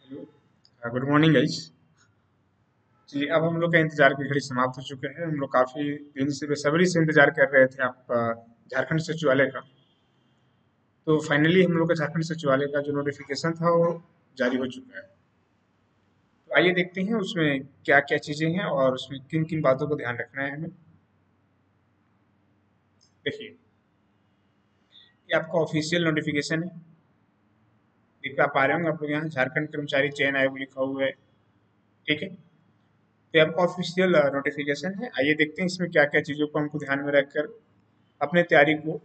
Hello. Good morning guys. जी, अब हम लोग का इंतजार की घड़ी समाप्त हो चुका है। हम लोग काफी दिन से बेसब्री से इंतजार कर रहे थे आप झारखंड सचिवालय का। तो फाइनली हम लोग का झारखंड सचिवालय का जो नोटिफिकेशन था वो जारी हो चुका है। तो आइए देखते हैं उसमें क्या क्या चीजें हैं और उसमें किन किन बातों को ध्यान रखना है हमें। देखिए, ये आपका ऑफिशियल नोटिफिकेशन है। देख पा रहे होंगे आप लोग, यहाँ झारखंड कर्मचारी चयन आयोग लिखा हुआ है। ठीक है, तो ये आपका ऑफिशियल नोटिफिकेशन है। आइए देखते हैं इसमें क्या क्या चीजों को हमको ध्यान में रखकर अपने तैयारी को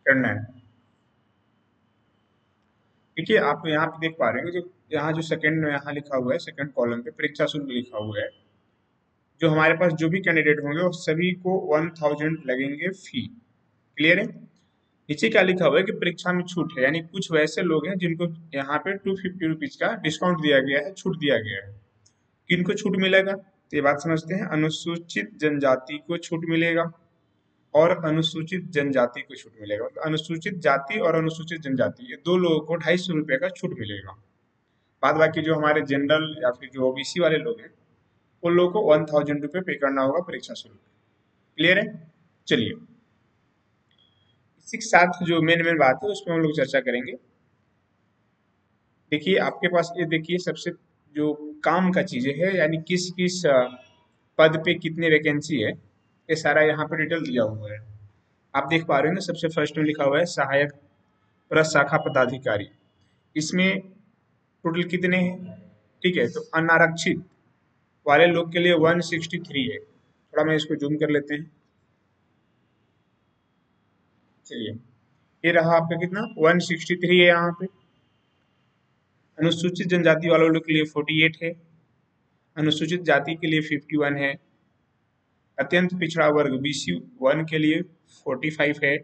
करना है। देखिए, आप यहाँ पे देख पा रहे हैं जो यहाँ जो सेकंड में यहाँ लिखा हुआ है, सेकंड कॉलम पे परीक्षा शुल्क लिखा हुआ है। जो हमारे पास जो भी कैंडिडेट होंगे वो सभी को 1000 लगेंगे फी। क्लियर है। नीचे क्या लिखा हुआ है कि परीक्षा में छूट है, यानी कुछ वैसे लोग हैं जिनको यहाँ पे 250 रुपीज का डिस्काउंट दिया गया है, छूट दिया गया है। किनको छूट मिलेगा, तो ये बात समझते हैं। अनुसूचित जनजाति को छूट मिलेगा और अनुसूचित जनजाति को छूट मिलेगा। मतलब अनुसूचित जाति और अनुसूचित जनजाति, ये दो लोगों को 250 रुपये का छूट मिलेगा। बाद बाकी जो हमारे जनरल या फिर जो ओबीसी वाले लोग हैं उन लोगों को 1000 रुपये पे करना होगा परीक्षा शुल्क। क्लियर है। चलिए, इसी के साथ जो मेन मेन बात है उसमें हम लोग चर्चा करेंगे। देखिए, आपके पास ये देखिए सबसे जो काम का चीजें है, यानी किस किस पद पे कितने वैकेंसी है, ये सारा यहाँ पे डिटेल दिया हुआ है। आप देख पा रहे हैं ना, सबसे फर्स्ट में लिखा हुआ है सहायक प्रशाखा पदाधिकारी। इसमें टोटल कितने हैं? ठीक है, तो अनारक्षित वाले लोग के लिए 163 है। थोड़ा मैं इसको जूम कर लेते हैं। चलिए, ये रहा आपका कितना, 163 है यहाँ पे। अनुसूचित जनजाति वालों लोग के लिए 48 है। अनुसूचित जाति के लिए 51 है। अत्यंत पिछड़ा वर्ग BC1 के लिए 45 है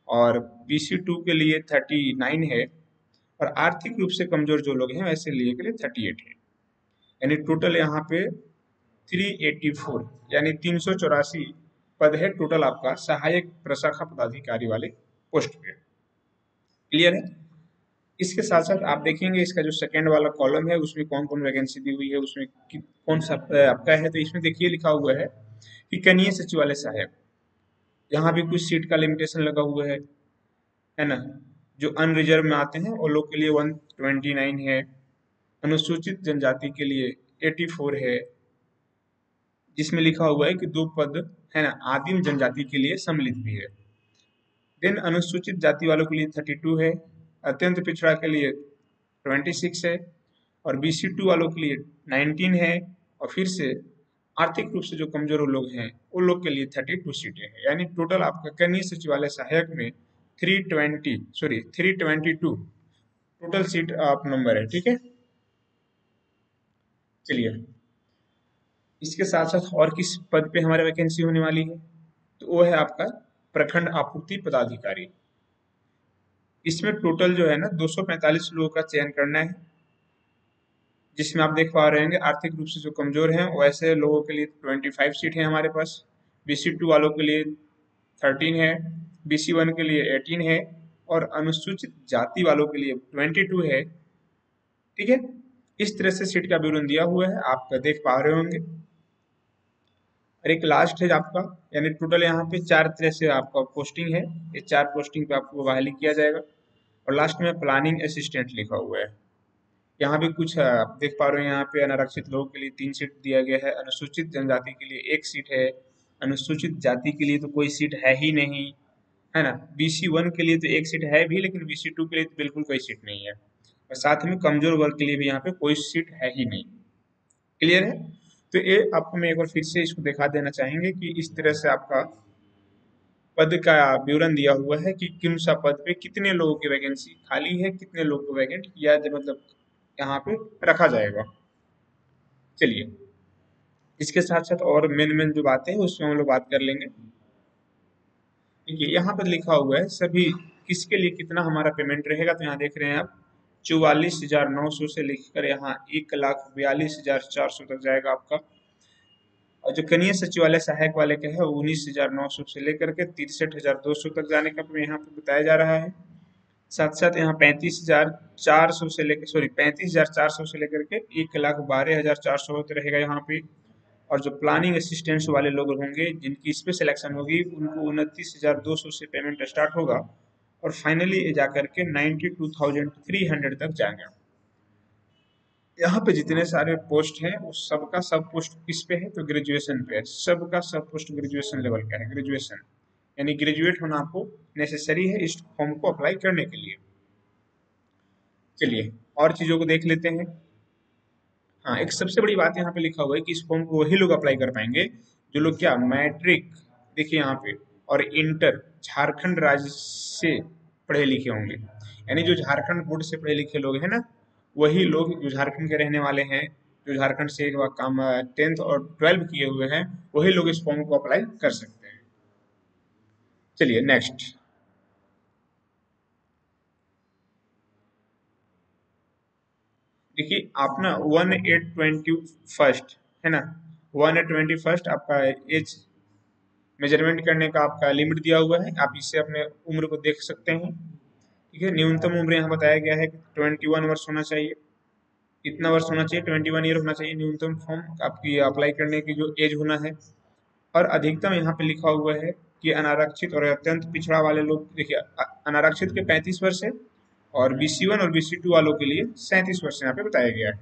और BC2 के लिए 39 है और आर्थिक रूप से कमजोर जो लोग हैं वैसे लिए के लिए 38 है। यानी टोटल यहाँ पे 384 यानी 384 पद है टोटल आपका सहायक प्रशाखा पदाधिकारी वाले पोस्ट पे। क्लियर है। इसके साथ साथ आप देखेंगे इसका जो सेकंड वाला कॉलम है उसमें कौन कौन वैकेंसी दी हुई है, उसमें कौन सा आपका है। तो इसमें देखिए लिखा हुआ है कि कनीय सचिवालय सहायक। यहाँ भी कुछ सीट का लिमिटेशन लगा हुआ है ना। जो अनरिजर्व में आते हैं वो लोग के लिए 129 है। अनुसूचित जनजाति के लिए 84 है, जिसमें लिखा हुआ है कि 2 पद है ना आदिम जनजाति के लिए सम्मिलित भी है। देन अनुसूचित जाति वालों के लिए 32 है, अत्यंत पिछड़ा के लिए 26 है और BC2 वालों के लिए 19 है और फिर से आर्थिक रूप से जो कमजोर लोग हैं उन लोग के लिए 32 सीटें हैं। यानी टोटल आपका कनीय सचिवालय सहायक में 322 टोटल सीट आप नंबर है। ठीक है। चलिए, इसके साथ साथ और किस पद पे हमारे वैकेंसी होने वाली है, तो वो है आपका प्रखंड आपूर्ति पदाधिकारी। इसमें टोटल जो है ना 245 लोगों का चयन करना है, जिसमें आप देख पा रहे होंगे आर्थिक रूप से जो कमजोर हैं वैसे लोगों के लिए 25 सीट है हमारे पास। BC2 वालों के लिए 13 है, BC1 के लिए 18 है और अनुसूचित जाति वालों के लिए 22 है। ठीक है। इस तरह से सीट का विवरण दिया हुआ है, आप देख पा रहे होंगे। और एक लास्ट है आपका, यानी टोटल यहाँ पे 4 तरह से आपका पोस्टिंग है। ये 4 पोस्टिंग पे आपको बहाली किया जाएगा। और लास्ट में प्लानिंग असिस्टेंट लिखा हुआ है। यहाँ भी कुछ आप देख पा रहे हो, यहाँ पे अनारक्षित लोगों के लिए 3 सीट दिया गया है, अनुसूचित जनजाति के लिए 1 सीट है, अनुसूचित जाति के लिए तो कोई सीट है ही नहीं, है ना। BC1 के लिए तो 1 सीट है भी, लेकिन BC2 के लिए तो बिल्कुल कोई सीट नहीं है और साथ में कमजोर वर्ग के लिए भी यहाँ पे कोई सीट है ही नहीं। क्लियर है। तो ये आपको मैं एक बार फिर से इसको दिखा देना चाहेंगे कि इस तरह से आपका पद का विवरण दिया हुआ है कि किन सा पद पे कितने लोगों की वैकेंसी खाली है, कितने लोगों को वैकेंट किया मतलब यहाँ पे रखा जाएगा। चलिए, इसके साथ साथ और मेन मेन जो बातें हैं उसमें हम लोग बात कर लेंगे। देखिए, यहाँ पर लिखा हुआ है सभी किसके लिए कितना हमारा पेमेंट रहेगा। तो यहाँ देख रहे हैं आप 44,900 से लेकर यहाँ 1,42,400 तक जाएगा आपका। और जो कनीय सचिवालय सहायक वाले का है वो 19,900 से लेकर के 63,200 तक जाने का यहाँ पे बताया जा रहा है। साथ साथ यहाँ 35,000 400 से लेकर 35,400 से लेकर के 1,12,400 रहेगा यहाँ पे। और जो प्लानिंग असिस्टेंस वाले लोग होंगे जिनकी इस पे सिलेक्शन होगी उनको 29,200 से पेमेंट स्टार्ट होगा और फाइनली जाकर के 92,300 तक जाएंगे। यहाँ पे जितने सारे पोस्ट हैं वो सबका सब पोस्ट किस पे है, तो ग्रेजुएशन पे है। सबका सब पोस्ट ग्रेजुएशन लेवल का है, ग्रेजुएशन यानी ग्रेजुएट होना आपको नेसेसरी है इस फॉर्म को अप्लाई करने के लिए। चलिए और चीजों को देख लेते हैं। हाँ, एक सबसे बड़ी बात यहाँ पे लिखा हुआ है कि इस फॉर्म को वही लोग अप्लाई कर पाएंगे जो लोग क्या मैट्रिक, देखिए यहाँ पे, और इंटर झारखंड राज्य से पढ़े लिखे होंगे। यानी जो झारखंड बोर्ड से पढ़े लिखे लोग हैं ना, वही लोग जो झारखंड के रहने वाले हैं, जो झारखंड से काम 10th और 12th किए हुए हैं, वही लोग इस फॉर्म को अप्लाई कर सकते हैं। चलिए नेक्स्ट। देखिए आप ना 1/8/21 है ना, 1/8/21 आपका एज मेजरमेंट करने का आपका लिमिट दिया हुआ है। आप इससे अपने उम्र को देख सकते हैं। ठीक है, न्यूनतम उम्र यहाँ बताया गया है कि 21 वर्ष होना चाहिए। कितना वर्ष होना चाहिए, 21 ईयर होना चाहिए न्यूनतम फॉर्म आपकी अप्लाई करने की जो एज होना है। और अधिकतम यहाँ पे लिखा हुआ है कि अनारक्षित और अत्यंत पिछड़ा वाले लोग, देखिए अनारक्षित के 35 वर्ष है और BC1 और BC2 वालों के लिए 37 वर्ष यहाँ पे बताया गया है।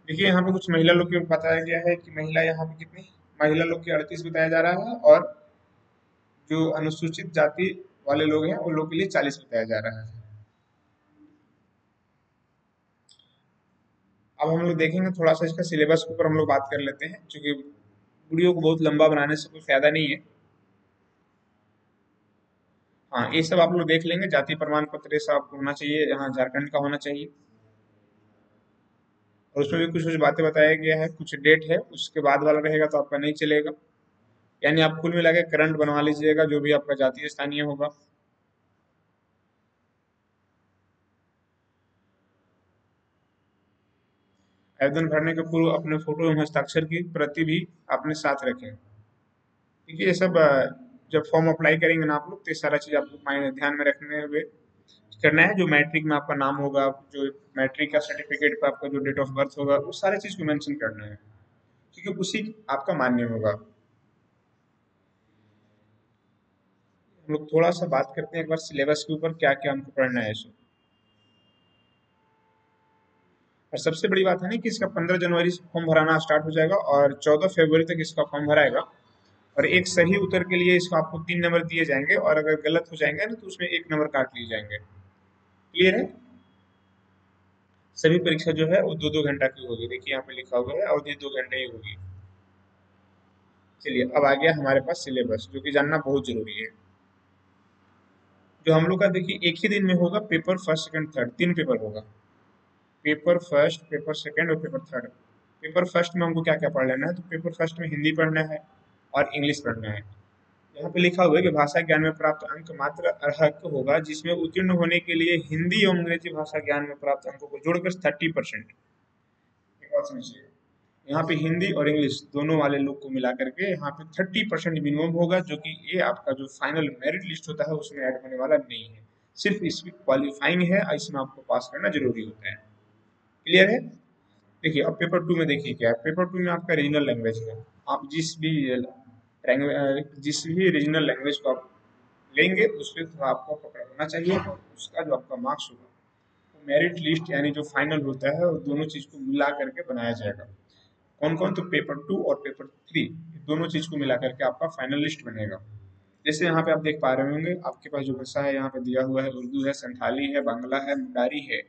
देखिए यहाँ पे कुछ महिला लोग के बताया गया है कि महिला यहाँ पे कितनी, महिला लोग के 38 बताया जा रहा है और जो अनुसूचित जाति वाले लोग हैं उन लोग के लिए 40 बताया जा रहा है। अब हम लोग देखेंगे थोड़ा सा इसका सिलेबस के ऊपर हम लोग बात कर लेते हैं, क्योंकि वीडियो को बहुत लंबा बनाने से कोई फायदा नहीं है। हाँ, ये सब आप लोग देख लेंगे। जाति प्रमाण पत्र ये सब आपको होना चाहिए, यहाँ झारखंड का होना चाहिए। और उसमें भी कुछ कुछ बातें बताया गया है, कुछ डेट है उसके बाद वाला रहेगा तो आपका नहीं चलेगा। यानी आप कुल मिला के करंट बनवा लीजिएगा जो भी आपका जातीय स्थानीय होगा। आवेदन भरने के पूर्व अपने फोटो एवं हस्ताक्षर की प्रति भी अपने साथ रखें। ठीक है, ये सब जब फॉर्म अप्लाई करेंगे ना आप लोग तो ये सारा चीज आपको ध्यान में रखने हुए करना है। जो मैट्रिक में आपका नाम होगा, जो मैट्रिक का सर्टिफिकेट पे आपका जो डेट ऑफ बर्थ होगा, उस सारे चीज को मेंशन करना है, क्योंकि उसी आपका मान्य होगा। हम लोग थोड़ा सा बात करते हैं एक बार सिलेबस के ऊपर, क्या क्या हमको पढ़ना है इसको। और सबसे बड़ी बात है ना कि इसका 15 जनवरी से फॉर्म भराना स्टार्ट हो जाएगा और 14 फरवरी तक इसका फॉर्म भराएगा। और एक सही उत्तर के लिए इसको आपको 3 नंबर दिए जाएंगे और अगर गलत हो जाएंगे ना तो उसमें 1 नंबर काट लिए जाएंगे। क्लियर है। सभी परीक्षा जो है वो 2-2 घंटा की होगी। देखिए यहाँ पे लिखा हुआ है अवधि 2 घंटे ही होगी। चलिए अब आ गया हमारे पास सिलेबस, जो कि जानना बहुत जरूरी है। जो हम लोग का देखिए एक ही दिन में होगा, paper first second third 3 paper होगा। पेपर फर्स्ट, पेपर सेकंड और पेपर थर्ड। पेपर फर्स्ट में हमको क्या क्या पढ़ लेना है, तो पेपर फर्स्ट में हिंदी पढ़ना है और इंग्लिश पढ़ना है। यहाँ पे लिखा हुआ है कि भाषा ज्ञान में प्राप्त अंक मात्र अर्हक होगा, जिसमें उत्तीर्ण होने के लिए हिंदी एवं अंग्रेजी भाषा ज्ञान में प्राप्त अंकों को जोड़कर 30%। एक बात समझिए, यहाँ पे हिंदी और इंग्लिश दोनों वाले लोग को मिला करके यहाँ पे 30% मिनिमम होगा, जो कि ये आपका जो फाइनल मेरिट लिस्ट होता है उसमें ऐड होने वाला नहीं है। सिर्फ इसमें क्वालिफाइंग है, इसमें आपको पास करना जरूरी होता है। क्लियर है। देखिए अब पेपर 2 में देखिए क्या है। पेपर 2 में आपका रीजनल लैंग्वेज है। आप जिस भी रीजनल लैंग्वेज को आप लेंगे उस पर थोड़ा आपको पकड़ होना चाहिए, और उसका जो आपका मार्क्स होगा वो मेरिट लिस्ट यानी जो फाइनल होता है वो दोनों चीज को मिला करके बनाया जाएगा। कौन कौन, तो पेपर 2 और पेपर 3 दोनों चीज को मिला करके आपका फाइनल लिस्ट बनेगा। जैसे यहाँ पे आप देख पा रहे होंगे, आपके पास जो भाषा है यहाँ पे दिया हुआ है, उर्दू है, संथाली है, बांग्ला है, मुंडारी है।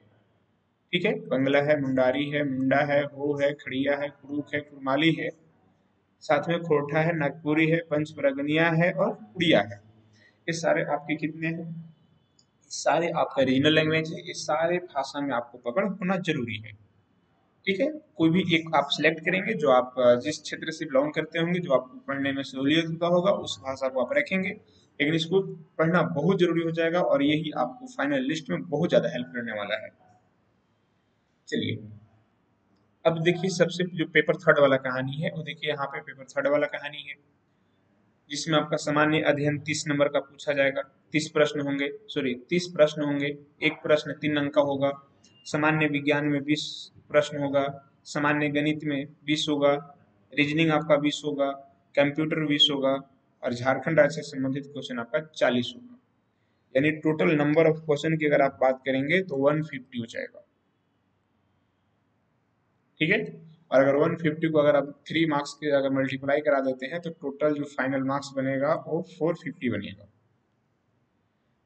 ठीक है, बंगला है, मुंडारी है, मुंडा है, हो है, खड़िया है, कुरुक है, कुरमाली है, साथ में खोरठा है, नागपुरी है, पंच परगनिया है और उड़िया है। ये सारे आपके कितने हैं, सारे आपका रीजनल लैंग्वेज है। इस सारे भाषा में आपको पकड़ होना जरूरी है। ठीक है, कोई भी एक आप सिलेक्ट करेंगे जो आप जिस क्षेत्र से बिलोंग करते होंगे, जो आपको पढ़ने में सहूलियत होता होगा, उस भाषा को आप रखेंगे। लेकिन इसको पढ़ना बहुत जरूरी हो जाएगा और यही आपको फाइनल लिस्ट में बहुत ज्यादा हेल्प करने वाला है। चलिए अब देखिए सबसे जो पेपर थर्ड वाला कहानी है वो देखिए यहाँ पे पेपर थर्ड वाला कहानी है। जिसमें आपका सामान्य अध्ययन 30 नंबर का पूछा जाएगा। 30 प्रश्न होंगे, 30 प्रश्न होंगे। एक प्रश्न 3 अंक का होगा। सामान्य विज्ञान में 20 प्रश्न होगा। सामान्य गणित में 20 होगा। रीजनिंग आपका 20 होगा। कंप्यूटर 20 होगा। और झारखंड राज्य से संबंधित क्वेश्चन आपका 40 होगा। यानी टोटल नंबर ऑफ क्वेश्चन की अगर आप बात करेंगे तो 150 हो जाएगा। ठीक है। और अगर 150 को अगर आप 3 मार्क्स के अगर मल्टीप्लाई करा देते हैं तो टोटल जो फाइनल मार्क्स बनेगा वो 450 बनेगा।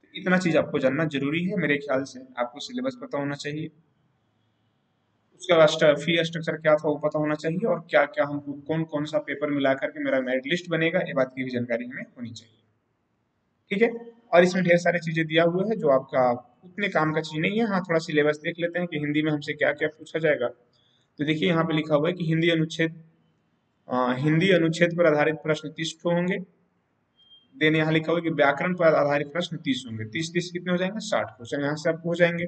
तो इतना चीज आपको जानना जरूरी है। मेरे ख्याल से आपको सिलेबस पता होना चाहिए, उसका फी स्ट्रक्चर क्या था वो पता होना चाहिए, और क्या क्या हमको कौन कौन सा पेपर मिला करके मेरा मेरिट लिस्ट बनेगा, ये बात की भी जानकारी हमें होनी चाहिए। ठीक है। और इसमें ढेर सारी चीजें दिया हुआ है जो आपका उतने काम का चीज नहीं है। हाँ, थोड़ा सिलेबस देख लेते हैं कि हिंदी में हमसे क्या क्या पूछा जाएगा। तो देखिए यहाँ पे लिखा हुआ है कि हिंदी अनुच्छेद पर आधारित प्रश्न 30 ठो होंगे। देन यहाँ लिखा हुआ है कि व्याकरण पर आधारित प्रश्न 30 होंगे। 30 कितने हो जाएंगे? 60 क्वेश्चन यहाँ से आपको हो जाएंगे।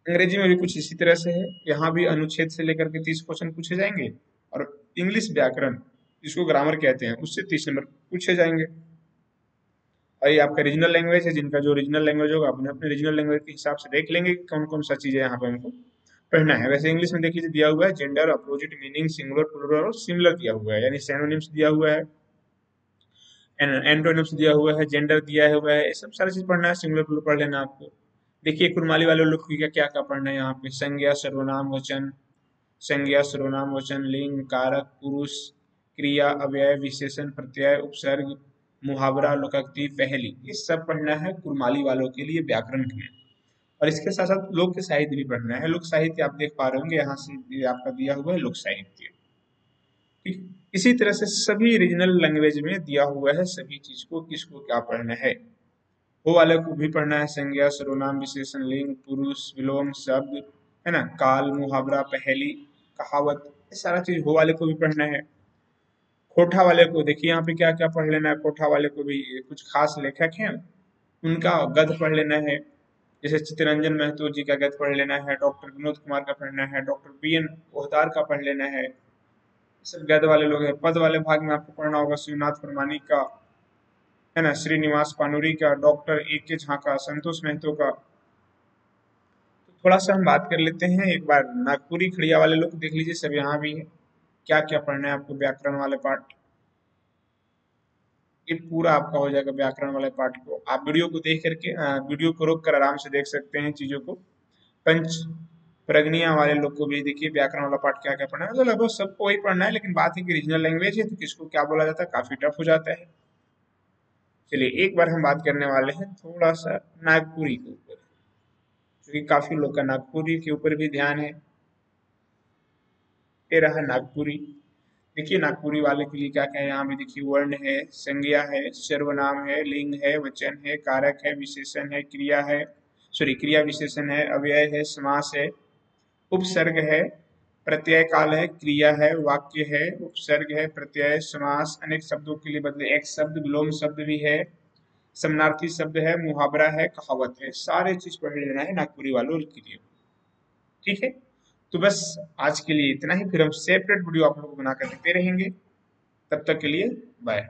अंग्रेजी में भी कुछ इसी तरह से है, यहाँ भी अनुच्छेद से लेकर के 30 क्वेश्चन पूछे जाएंगे। और इंग्लिश व्याकरण, जिसको ग्रामर कहते हैं, उससे 30 नंबर पूछे जाएंगे। और ये आपका रीजनल लैंग्वेज है, जिनका जो रीजनल लैंग्वेज होगा अपने अपने रीजनल लैंग्वेज के हिसाब से देख लेंगे कौन कौन सा चीजें यहाँ पे हमको पढ़ना है। वैसे इंग्लिश में देख लीजिए दिया हुआ है gender, opposite, meaning, singular, plural और सिमिलर दिया हुआ है, यानी सिनोनिम्स दिया हुआ है, एंटोनिम्स दिया हुआ है, जेंडर दिया हुआ है। ये सब सारी चीज पढ़ना है। सिंगुलर प्लूरल पढ़ लेना आपको। देखिए कुर्माली वाले लोग को क्या क्या क्या पढ़ना है यहाँ पे। संज्ञा, सर्वनाम, वचन, संज्ञा, सर्वनाम, वचन, लिंग, कारक, पुरुष, क्रिया, अव्यय, विशेषण, प्रत्यय, उपसर्ग, मुहावरा, लोकोक्ति, पहेली, ये सब पढ़ना है कुर्माली वालों के लिए व्याकरण में। और इसके साथ साथ लोक साहित्य भी पढ़ना है। लोक साहित्य आप देख पा रहे होंगे यहाँ से ये आपका दिया हुआ है लोक साहित्य। ठीक। इसी तरह से सभी रीजनल लैंग्वेज में दिया हुआ है सभी चीज को, किसको क्या पढ़ना है। वो वाले को भी पढ़ना है। संज्ञा, सर्वनाम, विशेषण, लिंग, पुरुष, विलोम, शब्द, है ना, काल, मुहावरा, पहेली, कहावत, ये सारा चीज हो वाले को भी पढ़ना है। कोठा वाले को देखिए यहाँ पे क्या क्या पढ़ लेना है। कोठा वाले को भी कुछ खास लेखक हैं उनका गद्य पढ़ लेना है। जैसे चित्तरंजन महतो जी का गद्य पढ़ लेना है, डॉक्टर विनोद कुमार का पढ़ना है, डॉक्टर BN ओहदार का पढ़ लेना है। सब गद्य वाले लोग हैं। पद वाले भाग में आपको पढ़ना होगा शिवनाथ परमानी का, है ना, श्रीनिवास पानुरी का, डॉक्टर AK झा का, संतोष महतो का। तो थोड़ा सा हम बात कर लेते हैं एक बार नागपुरी खड़िया वाले लोग देख लीजिए, सब यहाँ भी है। क्या क्या पढ़ना है आपको व्याकरण वाले पार्ट, ये पूरा आपका हो जाएगा। व्याकरण वाले पार्ट को आप वीडियो को देख करके वीडियो को रोक कर आराम से देख सकते हैं चीजों को। पंच प्रज्ञा वाले लोग को भी देखिए व्याकरण वाला पार्ट क्या क्या पढ़ना है। मतलब लगभग सबको वही पढ़ना है, लेकिन बात है कि रीजनल लैंग्वेज है तो किसको क्या बोला जाता है, काफी टफ हो जाता है। चलिए एक बार हम बात करने वाले हैं थोड़ा सा नागपुरी के ऊपर, क्योंकि काफी लोग का नागपुरी के ऊपर भी ध्यान है। ये रहा नागपुरी। देखिए नागपुरी वाले के लिए क्या क्या है। यहाँ भी देखिए वर्ण है, संज्ञा है, सर्वनाम है, लिंग है, वचन है, कारक है, विशेषण है, क्रिया है, क्रिया विशेषण है, अव्यय है, समास है, उपसर्ग है, प्रत्यय काल है, क्रिया है, वाक्य है, उपसर्ग है, प्रत्यय, समास, अनेक शब्दों के लिए बदले एक शब्द, विलोम शब्द भी है, समानार्थी शब्द है, मुहावरा है, कहावत है। सारे चीज पढ़ लेना है नागपुरी वालों के लिए। ठीक है। तो बस आज के लिए इतना ही, फिर हम सेपरेट वीडियो आप लोगों को बना कर देते रहेंगे। तब तक के लिए बाय।